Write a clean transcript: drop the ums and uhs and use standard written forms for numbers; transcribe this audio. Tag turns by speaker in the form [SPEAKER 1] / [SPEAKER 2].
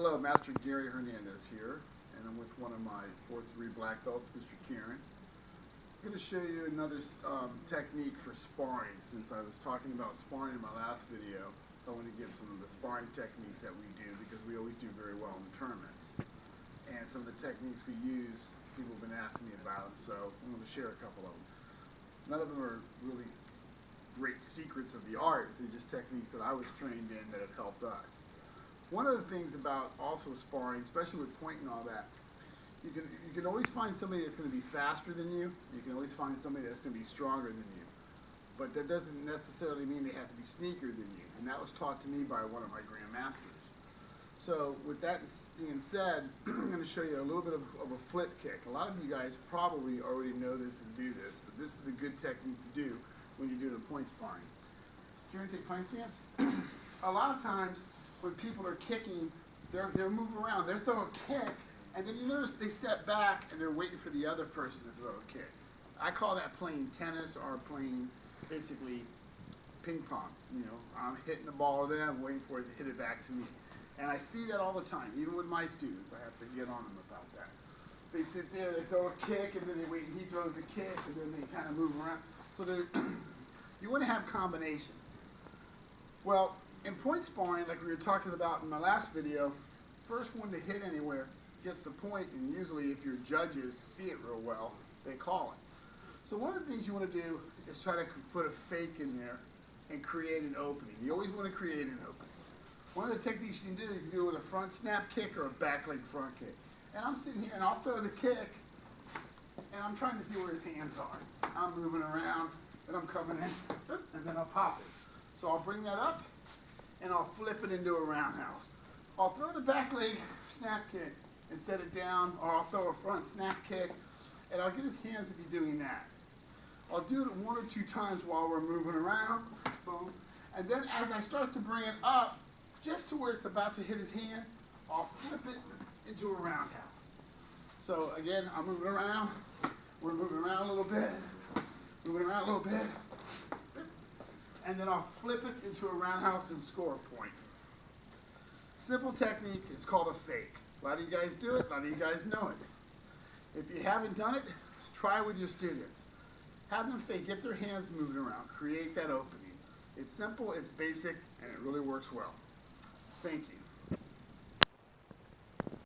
[SPEAKER 1] Hello, Master Gary Hernandez here, and I'm with one of my 4th-degree black belts, Mr. Kiran. I'm going to show you another technique for sparring. Since I was talking about sparring in my last video, so I want to give some of the sparring techniques that we do, because we always do very well in the tournaments. And some of the techniques we use, people have been asking me about them, so I'm going to share a couple of them. None of them are really great secrets of the art, they're just techniques that I was trained in that have helped us. One of the things about also sparring, especially with point and all that, you can always find somebody that's going to be faster than you. You can always find somebody that's going to be stronger than you. But that doesn't necessarily mean they have to be sneaker than you. And that was taught to me by one of my grandmasters. So with that being said, I'm going to show you a little bit of a flip kick. A lot of you guys probably already know this and do this, but this is a good technique to do when you're doing a point sparring. Karen, take fine stance. A lot of times, when people are kicking, they're moving around, they're throwing a kick, and then you notice they step back and they're waiting for the other person to throw a kick. I call that playing tennis or playing basically ping pong. You know, I'm hitting the ball and then I'm waiting for it to hit it back to me. And I see that all the time, even with my students. I have to get on them about that. They sit there, they throw a kick, and then they wait and he throws a kick, and then they kind of move around. So you want to have combinations. Well, in point sparring, like we were talking about in my last video, first one to hit anywhere gets the point, and usually if your judges see it real well, they call it. So one of the things you want to do is try to put a fake in there and create an opening. You always want to create an opening. One of the techniques you can do it with a front snap kick or a back leg front kick. And I'm sitting here and I'll throw the kick, and I'm trying to see where his hands are. I'm moving around, and I'm coming in, and then I'll pop it. So I'll bring that up, and I'll flip it into a roundhouse. I'll throw the back leg snap kick and set it down, or I'll throw a front snap kick, and I'll get his hands to be doing that. I'll do it 1 or 2 times while we're moving around, boom. And then as I start to bring it up, just to where it's about to hit his hand, I'll flip it into a roundhouse. So again, I'm moving around, we're moving around a little bit, moving around a little bit, and then I'll flip it into a roundhouse and score a point. Simple technique, it's called a fake. A lot of you guys do it, a lot of you guys know it. If you haven't done it, try it with your students. Have them fake, get their hands moving around, create that opening. It's simple, it's basic, and it really works well. Thank you.